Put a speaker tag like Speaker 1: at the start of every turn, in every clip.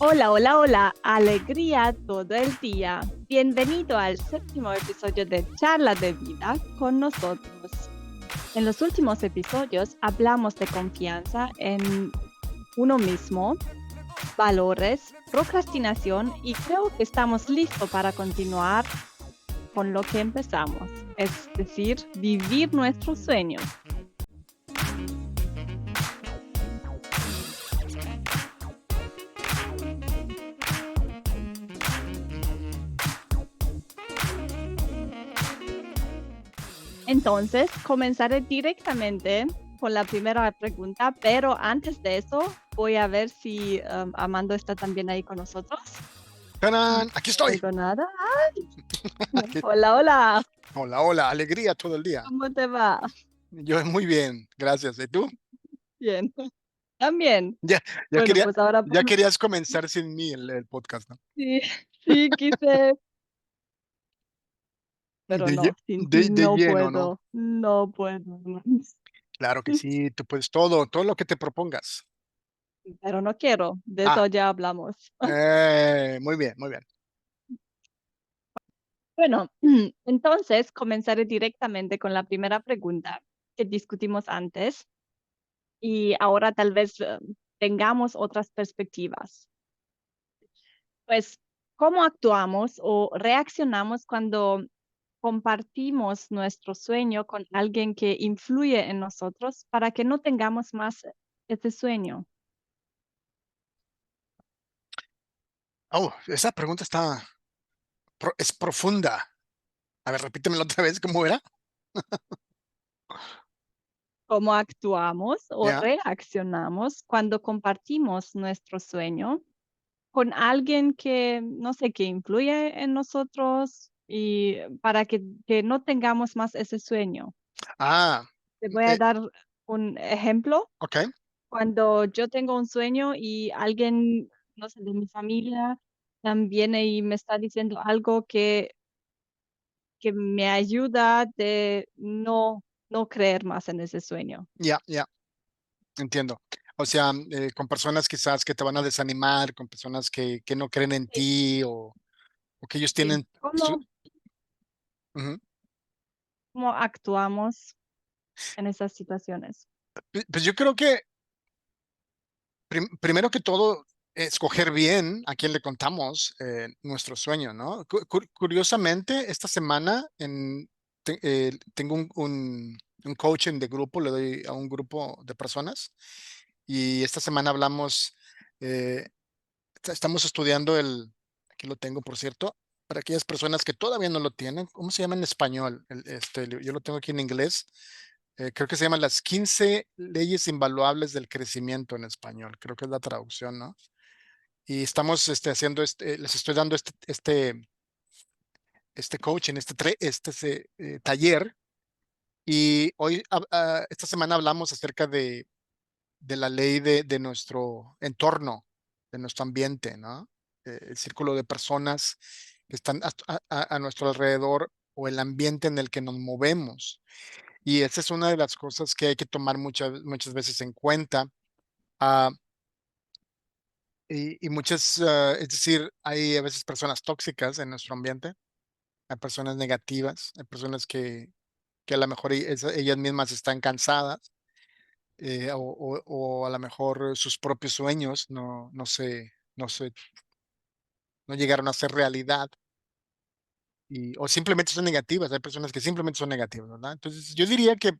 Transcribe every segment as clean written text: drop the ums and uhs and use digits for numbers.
Speaker 1: Hola, hola, hola, alegría todo el día. Bienvenido al séptimo episodio de Charla de Vida con nosotros. En los últimos episodios hablamos de confianza en uno mismo, valores, procrastinación y creo que estamos listos para continuar con lo que empezamos, es decir, vivir nuestros sueños. Entonces, comenzaré directamente con la primera pregunta, pero antes de eso, voy a ver si Amando está también ahí con nosotros.
Speaker 2: ¡Tarán! Aquí
Speaker 1: No
Speaker 2: estoy.
Speaker 1: oigo nada. ¡Ay!
Speaker 2: Aquí-
Speaker 1: Hola, hola,
Speaker 2: Hola, hola, alegría todo el día.
Speaker 1: ¿cómo te va?
Speaker 2: Yo muy bien, gracias. ¿Y tú?
Speaker 1: Bien, también.
Speaker 2: Ya, ya
Speaker 1: Bueno,
Speaker 2: quería,
Speaker 1: pues ahora
Speaker 2: ya querías comenzar sin mí el podcast, ¿no?
Speaker 1: sí, sí quise, pero
Speaker 2: De, lle-
Speaker 1: no, sin ti
Speaker 2: de
Speaker 1: no
Speaker 2: lleno, ¿no?
Speaker 1: puedo, no puedo más.
Speaker 2: Claro que sí, tú puedes todo lo que te propongas.
Speaker 1: Pero no quiero, de
Speaker 2: Ah,
Speaker 1: eso ya hablamos.
Speaker 2: muy bien, muy bien.
Speaker 1: Bueno, entonces comenzaré directamente con la primera pregunta que discutimos antes y ahora tal vez tengamos otras perspectivas. Pues, ¿cómo actuamos o reaccionamos cuando compartimos nuestro sueño con alguien que influye en nosotros para que no tengamos más ese sueño?
Speaker 2: Oh, esa pregunta es profunda. A ver, repítemelo otra vez, ¿cómo era?
Speaker 1: ¿Cómo actuamos o
Speaker 2: Ya.
Speaker 1: reaccionamos cuando compartimos nuestro sueño con alguien que, no sé, que influye en nosotros y para que no tengamos más ese sueño?
Speaker 2: Ah,
Speaker 1: Te voy a
Speaker 2: eh,
Speaker 1: dar un ejemplo.
Speaker 2: ok.
Speaker 1: Cuando yo tengo un sueño y alguien, no sé, de mi familia, viene y me está diciendo algo que me ayuda de no creer más en ese sueño.
Speaker 2: Ya, ya, entiendo. O sea, con personas quizás que te van a desanimar, con personas que no creen en
Speaker 1: Sí,
Speaker 2: ti o que ellos
Speaker 1: sí.
Speaker 2: tienen ujú.
Speaker 1: ¿Cómo actuamos en esas situaciones?
Speaker 2: Pues yo creo que primero que todo, escoger bien a quién le contamos nuestro sueño, ¿no? Curiosamente, esta semana tengo un coaching de grupo, le doy a un grupo de personas y esta semana hablamos, eh, estamos estudiando aquí lo tengo por cierto, para aquellas personas que todavía no lo tienen, ¿cómo se llama en español? Yo lo tengo aquí en inglés. Creo que se llama Las 15 leyes invaluables del crecimiento en español. Creo que es la traducción, ¿no? Y estamos haciendo, les estoy dando este coaching, taller. Y hoy, esta semana hablamos acerca de la ley de nuestro entorno, de nuestro ambiente, ¿no? El círculo de personas que están a nuestro alrededor o el ambiente en el que nos movemos. Y esa es una de las cosas que hay que tomar muchas veces en cuenta. ah, y muchas, es decir, hay a veces personas tóxicas en nuestro ambiente, hay personas negativas, hay personas que a lo mejor ellas mismas están cansadas, o a lo mejor sus propios sueños no llegaron a ser realidad. O simplemente son negativas, hay personas que simplemente son negativas, ¿verdad? Entonces, yo diría que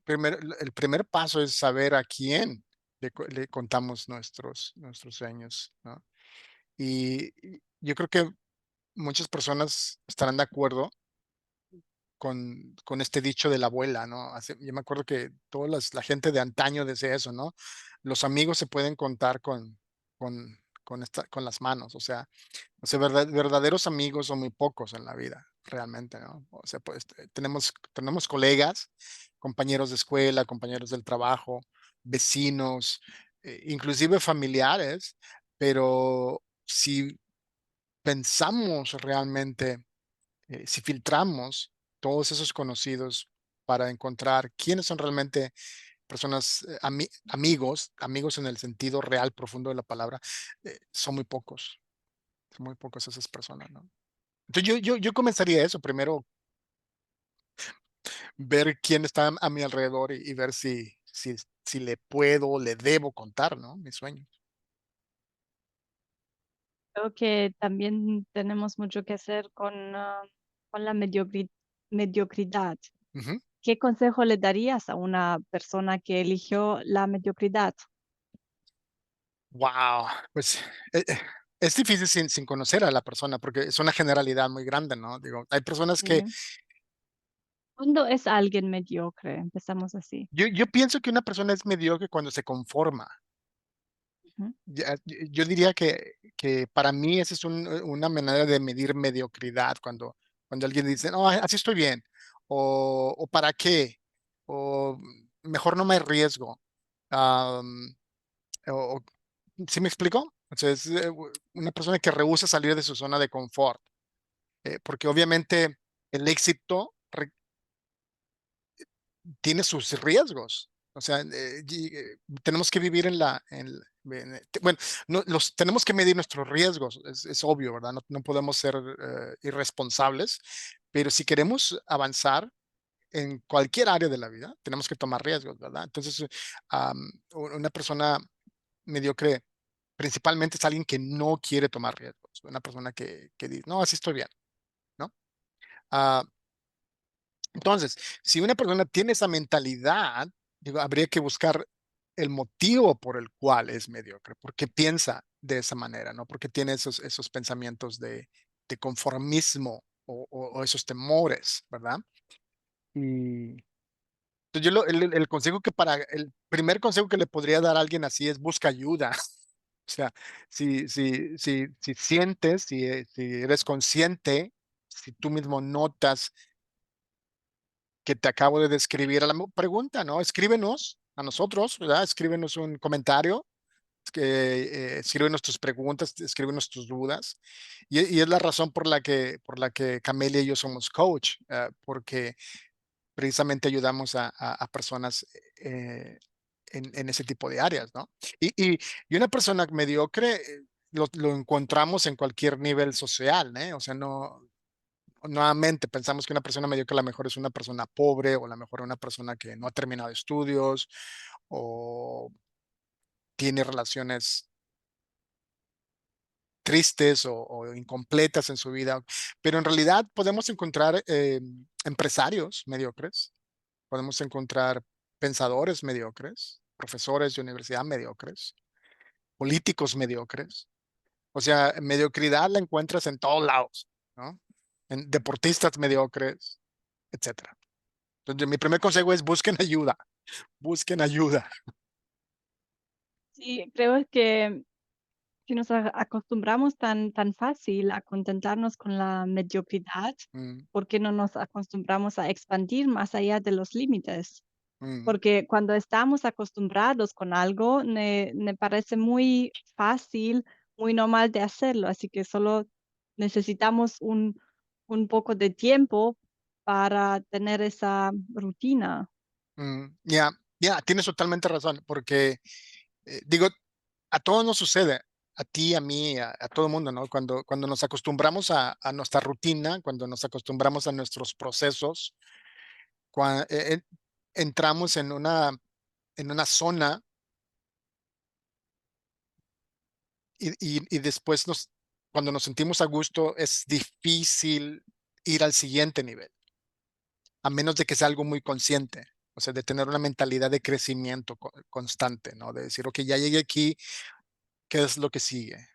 Speaker 2: el primer paso es saber a quién le contamos nuestros sueños, ¿no? Y yo creo que muchas personas estarán de acuerdo con este dicho de la abuela, ¿no? Yo me acuerdo que la gente de antaño decía eso, ¿no? Los amigos se pueden contar con las manos, o sea, verdaderos amigos son muy pocos en la vida, realmente, ¿no? O sea, pues tenemos colegas, compañeros de escuela, compañeros del trabajo, vecinos, inclusive familiares, pero si pensamos realmente, si filtramos todos esos conocidos para encontrar quiénes son realmente personas, amigos en el sentido real, profundo de la palabra, son muy pocos. Son muy pocas esas personas, ¿no? Entonces yo comenzaría eso, primero ver quién está a mi alrededor y ver si le puedo, le debo contar, ¿no? Mis sueños.
Speaker 1: Creo que también tenemos mucho que hacer con la mediocridad.
Speaker 2: Ujú.
Speaker 1: ¿Qué consejo le darías a una persona que eligió la mediocridad?
Speaker 2: Wow, pues es difícil sin conocer a la persona porque es una generalidad muy grande, ¿no? Digo, hay personas que
Speaker 1: Sí. ¿Cuándo es alguien mediocre? Empezamos así.
Speaker 2: yo pienso que una persona es mediocre cuando se conforma.
Speaker 1: Ujú.
Speaker 2: Yo diría que para mí esa es una manera de medir mediocridad cuando alguien dice, no, así estoy bien, o para qué, o mejor no me arriesgo. Am, o, ¿Sí me explico? O sea, es una persona que rehúsa salir de su zona de confort, porque obviamente el éxito tiene sus riesgos. O sea, tenemos que vivir bueno, tenemos que medir nuestros riesgos, es obvio, ¿verdad? No podemos ser irresponsables, pero si queremos avanzar en cualquier área de la vida, tenemos que tomar riesgos, ¿verdad? Entonces, una persona mediocre principalmente es alguien que no quiere tomar riesgos, una persona que dice, no, así estoy bien, ¿no? Ah, entonces, si una persona tiene esa mentalidad, digo, habría que buscar el motivo por el cual es mediocre, por qué piensa de esa manera, ¿no? Porque tiene esos pensamientos de conformismo o esos temores, ¿verdad? Y entonces el consejo el primer consejo que le podría dar a alguien así es busca ayuda. O sea, si sientes, si eres consciente, si tú mismo notas que te acabo de describir a la pregunta, ¿no? Escríbenos a nosotros, ¿verdad? Escríbenos un comentario, escríbenos tus preguntas, escríbenos tus dudas. Y es la razón por la que Camelia y yo somos coach, porque precisamente ayudamos a personas en ese tipo de áreas, ¿no? Y una persona mediocre lo encontramos en cualquier nivel social, ¿eh? O sea, no, nuevamente pensamos que una persona mediocre a lo mejor es una persona pobre o a lo mejor una persona que no ha terminado estudios o tiene relaciones tristes o incompletas en su vida, pero en realidad podemos encontrar empresarios mediocres, podemos encontrar pensadores mediocres, profesores de universidad mediocres, políticos mediocres. O sea, mediocridad la encuentras en todos lados, ¿no? En deportistas mediocres, etcétera. Entonces, mi primer consejo es busquen ayuda, busquen ayuda.
Speaker 1: Sí, creo que si nos acostumbramos tan fácil a contentarnos con la mediocridad,
Speaker 2: Mm,
Speaker 1: ¿por qué no nos acostumbramos a expandir más allá de los límites?
Speaker 2: mm,
Speaker 1: Porque cuando estamos acostumbrados con algo, me parece muy fácil, muy normal de hacerlo, así que solo necesitamos un poco de tiempo para tener esa rutina.
Speaker 2: ya, tienes totalmente razón, porque digo, a todos nos sucede, a ti, a mí, a todo el mundo, ¿no? Cuando nos acostumbramos a nuestra rutina, cuando nos acostumbramos a nuestros procesos, cua- eh, eh, entramos en una zona y después cuando nos sentimos a gusto, es difícil ir al siguiente nivel, a menos de que sea algo muy consciente. O sea, de tener una mentalidad de crecimiento constante, ¿no? De decir, ok, ya llegué aquí, ¿qué es lo que sigue?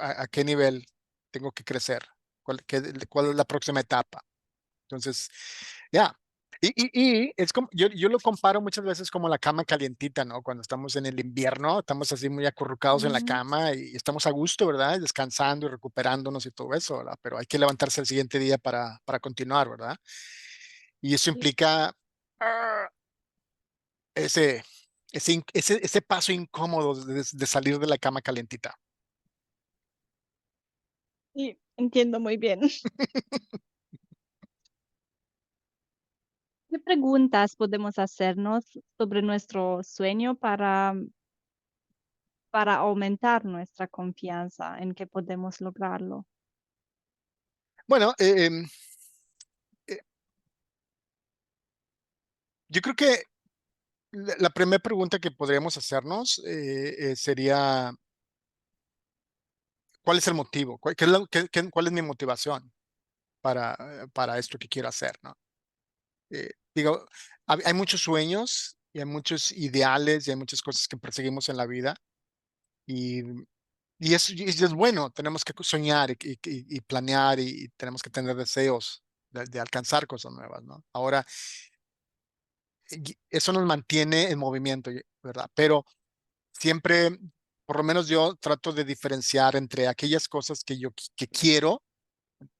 Speaker 2: ¿A qué nivel tengo que crecer? ¿Cuál es la próxima etapa? Entonces, ya. Y es como, yo lo comparo muchas veces como la cama calientita, ¿no? Cuando estamos en el invierno, estamos así muy acurrucados en la
Speaker 1: Mm,
Speaker 2: cama y estamos a gusto, ¿verdad? Descansando y recuperándonos y todo eso, ¿verdad? Pero hay que levantarse el siguiente día para continuar, ¿verdad? Y eso
Speaker 1: sí,
Speaker 2: implica ah, ese, ese paso incómodo de salir de la cama calientita.
Speaker 1: sí, entiendo muy bien. ¿Qué preguntas podemos hacernos sobre nuestro sueño para aumentar nuestra confianza en que podemos lograrlo?
Speaker 2: Bueno, eh, yo creo que la primera pregunta que podríamos hacernos sería, ¿cuál es el motivo? ¿Qué es cuál es mi motivación para esto que quiero hacer, ¿no? Digo, hay muchos sueños y hay muchos ideales y hay muchas cosas que perseguimos en la vida y, y es bueno, tenemos que soñar y planear y tenemos que tener deseos de alcanzar cosas nuevas, ¿no? Ahora, eso nos mantiene en movimiento, ¿verdad? Pero siempre, por lo menos yo trato de diferenciar entre aquellas cosas que yo que quiero,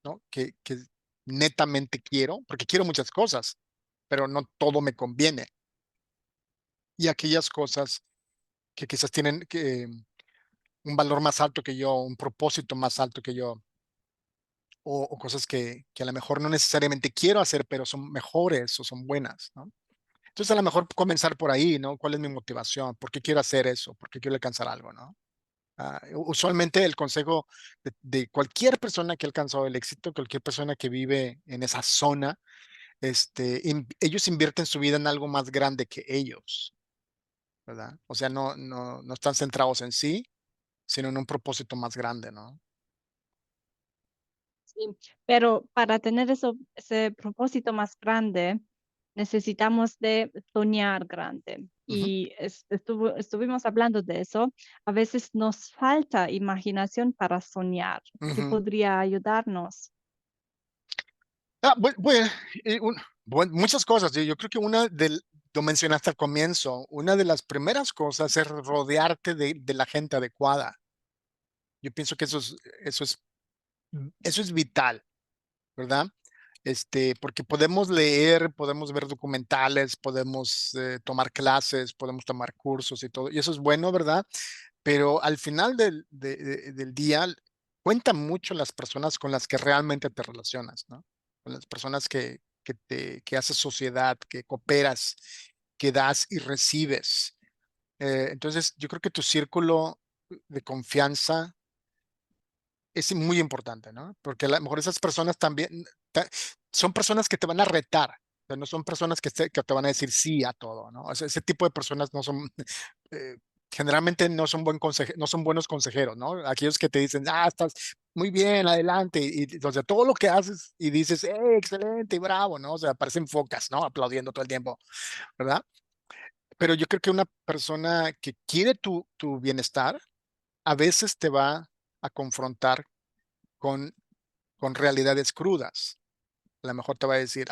Speaker 2: ¿no? Que netamente quiero, porque quiero muchas cosas, pero no todo me conviene. Y aquellas cosas que quizás tienen un valor más alto que yo, un propósito más alto que yo, o cosas que a lo mejor no necesariamente quiero hacer, pero son mejores o son buenas, ¿no? Entonces, a lo mejor comenzar por ahí, ¿no? ¿Cuál es mi motivación? ¿Por qué quiero hacer eso? ¿Por qué quiero alcanzar algo, no? Usualmente el consejo de cualquier persona que ha alcanzado el éxito, cualquier persona que vive en esa zona, ellos invierten su vida en algo más grande que ellos, ¿verdad? O sea, no están centrados en sí, sino en un propósito más grande, ¿no?
Speaker 1: Sí, pero para tener ese propósito más grande, necesitamos de soñar grande.
Speaker 2: Ujú,
Speaker 1: Y estuvimos hablando de eso. A veces nos falta imaginación para soñar. ¿Qué
Speaker 2: ujú.
Speaker 1: podría ayudarnos?
Speaker 2: Bueno, muchas cosas. Yo creo que lo mencionaste al comienzo, una de las primeras cosas es rodearte de la gente adecuada. Yo pienso que eso es vital, ¿verdad? Porque podemos leer, podemos ver documentales, podemos tomar clases, podemos tomar cursos y todo, y eso es bueno, ¿verdad? Pero al final del día cuentan mucho las personas con las que realmente te relacionas, ¿no? Con las personas que haces sociedad, que cooperas, que das y recibes. Entonces, yo creo que tu círculo de confianza es muy importante, ¿no? Porque a lo mejor esas personas también son personas que te van a retar, o sea, no son personas que te van a decir sí a todo, ¿no? O sea, ese tipo de personas no son, eh, generalmente no son, no son buenos consejeros, ¿no? Aquellos que te dicen, estás muy bien, adelante, o sea, todo lo que haces y dices, excelente, bravo, ¿no? O sea, parecen focas, ¿no? Aplaudiendo todo el tiempo, ¿verdad? Pero yo creo que una persona que quiere tu bienestar, a veces te va a confrontar con realidades crudas. A lo mejor te va a decir,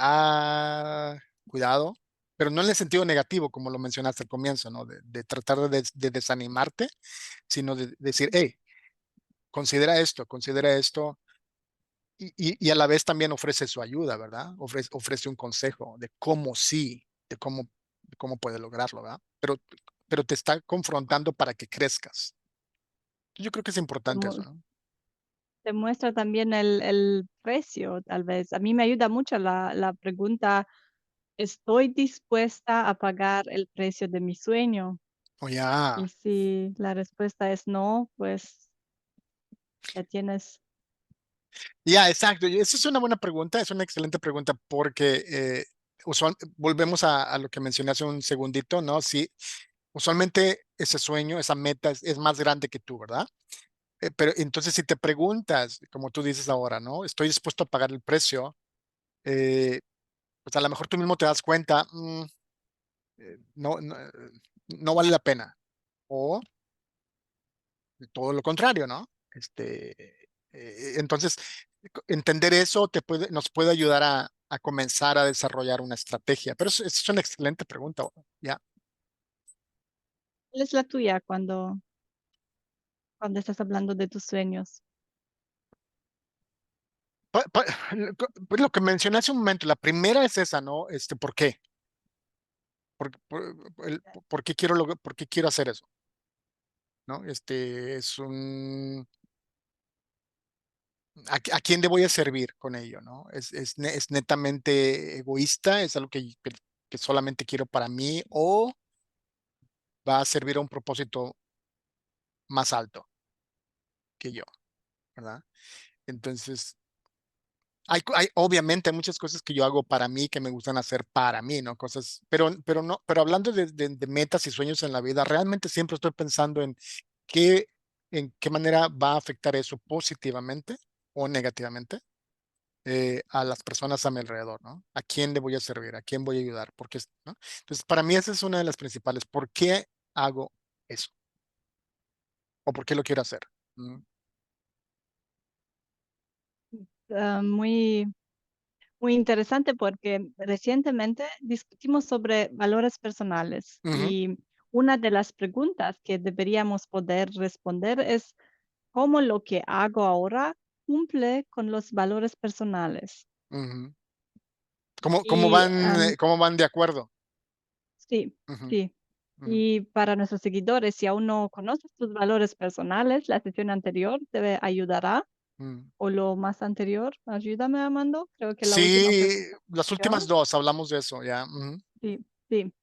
Speaker 2: cuidado, pero no en el sentido negativo, como lo mencionaste al comienzo, ¿no? De tratar de desanimarte, sino de decir, hey, considera esto, y a la vez también ofrece su ayuda, ¿verdad? Ofrece un consejo de cómo sí, de cómo puede lograrlo, ¿verdad? Pero te está confrontando para que crezcas. Yo creo que es importante eso, ¿no?
Speaker 1: Te muestra también el precio, tal vez. A mí me ayuda mucho la pregunta, ¿estoy dispuesta a pagar el precio de mi sueño?
Speaker 2: O ya.
Speaker 1: Y si la respuesta es no, pues ya tienes
Speaker 2: Ya, exacto. Y esa es una buena pregunta, es una excelente pregunta porque volvemos a lo que mencioné hace un segundito, ¿no? Sí, usualmente ese sueño, esa meta es más grande que tú, ¿verdad? Pero entonces si te preguntas, como tú dices ahora, ¿no? ¿Estoy dispuesto a pagar el precio? Pues a lo mejor tú mismo te das cuenta, no vale la pena. O todo lo contrario, ¿no? Entonces, entender eso nos puede ayudar a comenzar a desarrollar una estrategia. Pero eso es una excelente pregunta, ¿ya?
Speaker 1: ¿cuál es la tuya cuando estás hablando de tus sueños?
Speaker 2: Pues lo que mencioné hace un momento, la primera es esa, ¿no? ¿Por qué? ¿Por qué por qué quiero hacer eso? ¿No? ¿A quién le voy a servir con ello, ¿no? Es netamente egoísta, es algo que solamente quiero para mí o va a servir a un propósito más alto que yo, ¿verdad? Entonces, hay obviamente hay muchas cosas que yo hago para mí que me gustan hacer para mí, ¿no? Cosas, pero no, pero hablando de metas y sueños en la vida, realmente siempre estoy pensando qué, en qué manera va a afectar eso positivamente o negativamente a las personas a mi alrededor, ¿no? ¿A quién le voy a servir? ¿A quién voy a ayudar? Porque, ¿no? Entonces, para mí esa es una de las principales. ¿Por qué hago eso? ¿O por qué lo quiero hacer? Mm,
Speaker 1: Muy, muy interesante porque recientemente discutimos sobre valores personales
Speaker 2: ujú,
Speaker 1: y una de las preguntas que deberíamos poder responder es cómo lo que hago ahora cumple con los valores personales.
Speaker 2: ujú.
Speaker 1: Y
Speaker 2: Cómo van de acuerdo?
Speaker 1: sí,
Speaker 2: Ujú,
Speaker 1: sí.
Speaker 2: ujú,
Speaker 1: Y para nuestros seguidores, si aún no conoces tus valores personales, la sesión anterior te ayudará,
Speaker 2: mm.
Speaker 1: o lo más anterior, ayúdame, Amando, creo que la última fue
Speaker 2: Sí, las últimas
Speaker 1: yo.
Speaker 2: dos hablamos de eso, ya. Ujú.
Speaker 1: Sí, sí.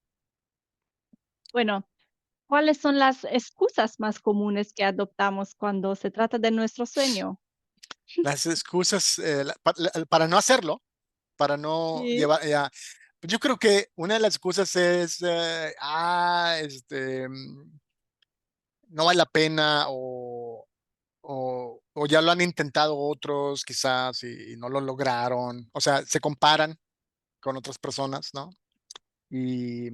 Speaker 1: Bueno, ¿cuáles son las excusas más comunes que adoptamos cuando se trata de nuestro sueño?
Speaker 2: Las excusas para no hacerlo, para no
Speaker 1: Sí,
Speaker 2: llevar, ya. Yo creo que una de las excusas es, no vale la pena o ya lo han intentado otros quizás y no lo lograron. O sea, se comparan con otras personas, ¿no? Y,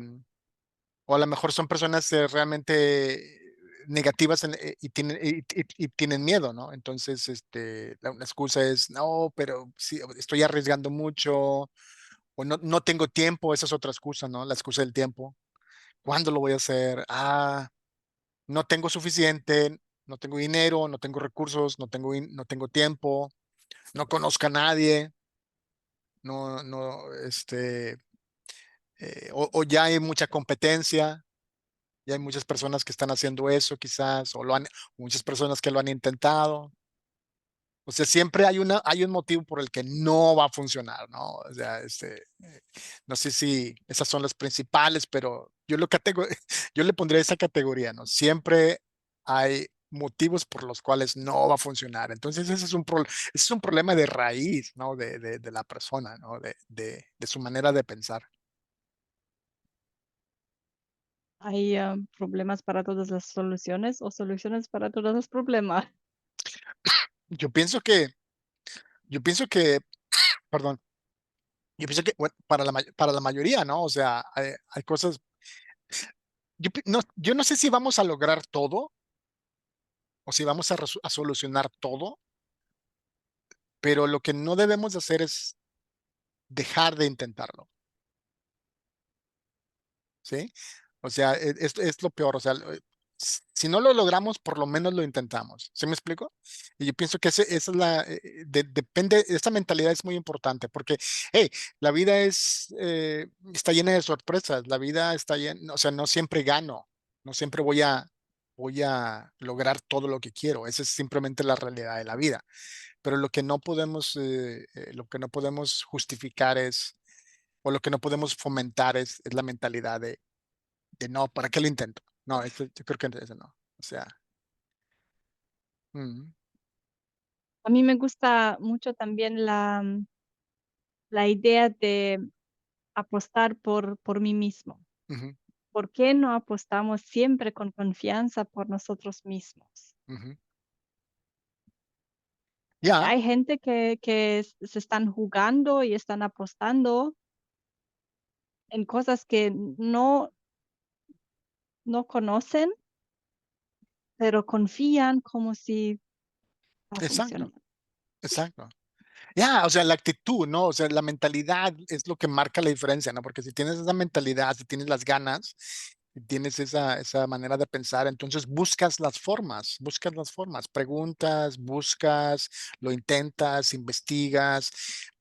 Speaker 2: o a lo mejor son personas realmente negativas y tienen miedo, ¿no? Entonces, la excusa es, no, pero sí, estoy arriesgando mucho o no tengo tiempo, esa es otra excusa, ¿no? La excusa del tiempo. ¿Cuándo lo voy a hacer? No tengo suficiente, no tengo dinero, no tengo recursos, no tengo tiempo, no conozco a nadie, no, o ya hay mucha competencia, ya hay muchas personas que están haciendo eso quizás, muchas personas que lo han intentado. O sea, siempre hay un motivo por el que no va a funcionar, ¿no? O sea, no sé si esas son las principales, pero yo le pondría esa categoría, ¿no? Siempre hay motivos por los cuales no va a funcionar. Entonces, ese es un problema de raíz, ¿no? De la persona, ¿no? De su manera de pensar.
Speaker 1: hay problemas para todas las soluciones o soluciones para todos los problemas.
Speaker 2: Yo pienso que, yo pienso que, perdón, yo pienso que, bueno, para la mayoría, ¿no? O sea, hay cosas, yo no sé si vamos a lograr todo o si vamos a solucionar todo, pero lo que no debemos de hacer es dejar de intentarlo, ¿sí? O sea, es lo peor, o sea, si no lo logramos, por lo menos lo intentamos, ¿sí me explico? Y yo pienso que esa es depende, esta mentalidad es muy importante porque, hey, la vida está llena de sorpresas, la vida está llena, o sea, no siempre gano, no siempre voy a lograr todo lo que quiero, esa es simplemente la realidad de la vida. Pero lo que no podemos justificar o lo que no podemos fomentar es la mentalidad de no, ¿para qué lo intento? No, yo creo que eso no. O sea, mm,
Speaker 1: A mí me gusta mucho también la idea de apostar por mí mismo.
Speaker 2: ujú,
Speaker 1: ¿Por qué no apostamos siempre con confianza por nosotros mismos?
Speaker 2: ujú.
Speaker 1: Porque
Speaker 2: Ya,
Speaker 1: hay gente que se están jugando y están apostando en cosas que no conocen, pero confían como si va a
Speaker 2: exacto,
Speaker 1: funcionar.
Speaker 2: exacto. Ya, o sea, la actitud, ¿no? O sea, la mentalidad es lo que marca la diferencia, ¿no? Porque si tienes esa mentalidad, si tienes las ganas, si tienes esa manera de pensar, entonces buscas las formas, preguntas, buscas, lo intentas, investigas,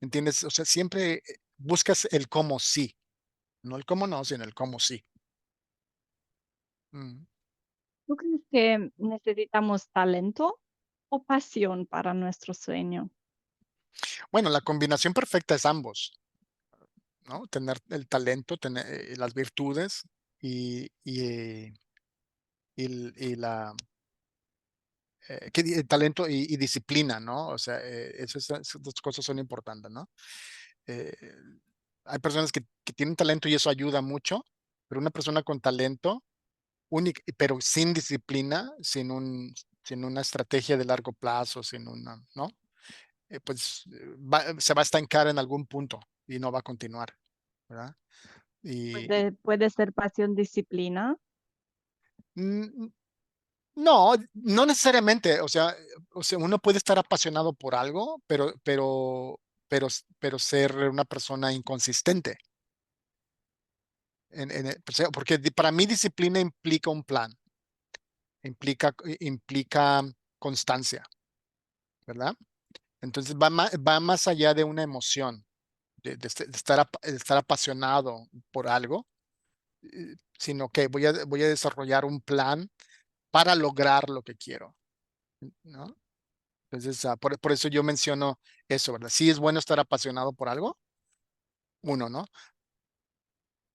Speaker 2: ¿me entiendes? O sea, siempre buscas el cómo sí, no el cómo no, sino el cómo sí. Mm.
Speaker 1: ¿Tú crees que necesitamos talento o pasión para nuestro sueño?
Speaker 2: Bueno, la combinación perfecta es ambos, ¿no? Tener el talento, tener las virtudes y, y, y, y la talento y disciplina, ¿no? O sea, esas dos cosas son importantes, ¿no? Eh, hay personas que tienen talento y eso ayuda mucho, pero una persona con talento, pero sin disciplina, sin una estrategia de largo plazo, sin una, ¿no? Pues se va a estancar en algún punto y no va a continuar, ¿verdad? Y
Speaker 1: Puede ser pasión, disciplina.
Speaker 2: mm, no, no necesariamente, o sea, uno puede estar apasionado por algo, pero ser una persona inconsistente. Porque para mí disciplina implica un plan, implica constancia, ¿verdad? Entonces va más allá de una emoción, de estar apasionado por algo, sino que voy a desarrollar un plan para lograr lo que quiero, ¿no? Entonces, por eso yo menciono eso, ¿verdad? Sí es bueno estar apasionado por algo, uno, ¿no?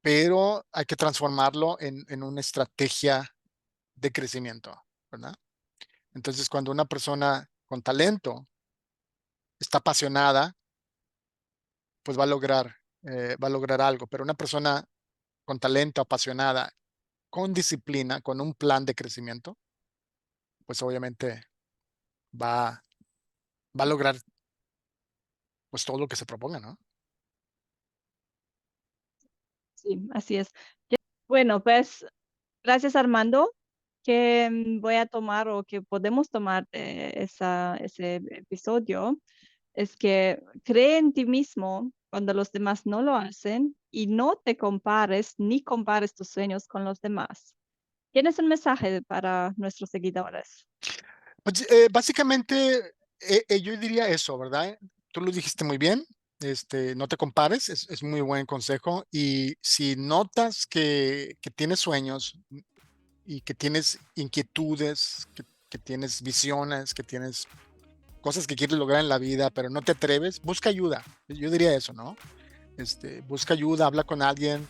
Speaker 2: Pero hay que transformarlo en una estrategia de crecimiento, ¿verdad? Entonces, cuando una persona con talento está apasionada, pues va a lograr algo. Pero una persona con talento, apasionada, con disciplina, con un plan de crecimiento, pues obviamente va, va a lograr pues todo lo que se proponga, ¿no?
Speaker 1: Sí, así es. Bueno, pues gracias Armando, que voy a tomar o que podemos tomar ese episodio, es que cree en ti mismo cuando los demás no lo hacen y no te compares ni compares tus sueños con los demás. ¿Tienes un mensaje para nuestros seguidores?
Speaker 2: Pues, básicamente, yo diría eso, ¿verdad? Tú lo dijiste muy bien. No te compares, es muy buen consejo. Y si notas que tienes sueños y que tienes inquietudes, que tienes visiones, que tienes cosas que quieres lograr en la vida, pero no te atreves, busca ayuda. Yo diría eso, ¿no? Busca ayuda, habla con alguien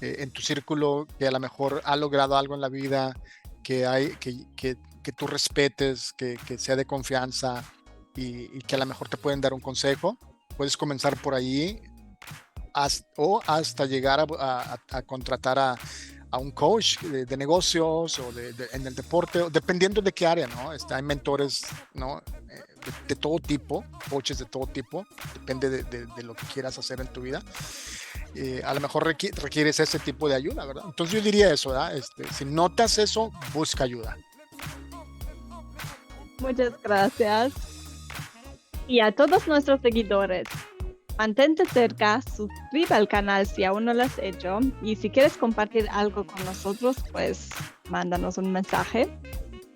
Speaker 2: en tu círculo que a lo mejor ha logrado algo en la vida, que tú respetes, que sea de confianza y que a lo mejor te pueden dar un consejo. Puedes comenzar por ahí o hasta llegar a contratar a un coach de negocios o en el deporte, dependiendo de qué área, ¿no? Hay mentores, ¿no? De todo tipo, coaches de todo tipo, depende de lo que quieras hacer en tu vida. A lo mejor requieres ese tipo de ayuda, ¿verdad? Entonces yo diría eso, ¿verdad? Si notas eso, busca ayuda.
Speaker 1: Muchas gracias. Y a todos nuestros seguidores, mantente cerca, suscríbete al canal si aún no lo has hecho y si quieres compartir algo con nosotros, pues mándanos un mensaje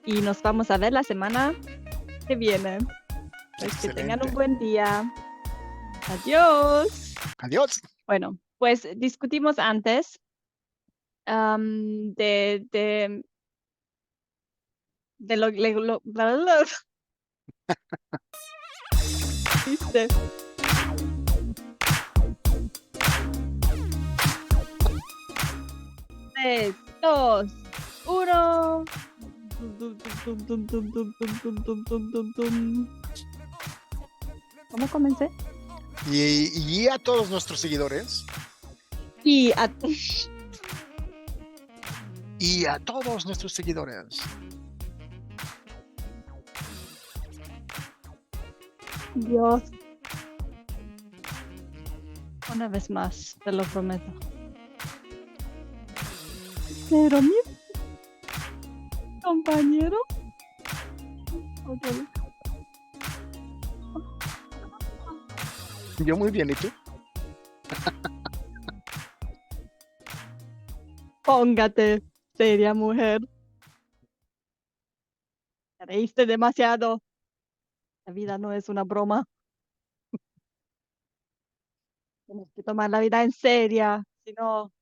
Speaker 1: y nos vamos a ver la semana que viene. Pues que tengan un
Speaker 2: Excelente.
Speaker 1: buen día. Adiós.
Speaker 2: Adiós.
Speaker 1: Bueno, pues discutimos antes de ¿viste? 3, 2, 1. ¿Cómo comencé?
Speaker 2: Y a todos nuestros seguidores
Speaker 1: Y
Speaker 2: y a todos nuestros seguidores.
Speaker 1: Dios, una vez más, te lo prometo. Pero mi compañero. Otra vez.
Speaker 2: Yo muy bien, ¿y tú?
Speaker 1: Póngate seria, mujer. Te reíste demasiado. La vida no es una broma. Tienes que tomar la vida en serio. Si no,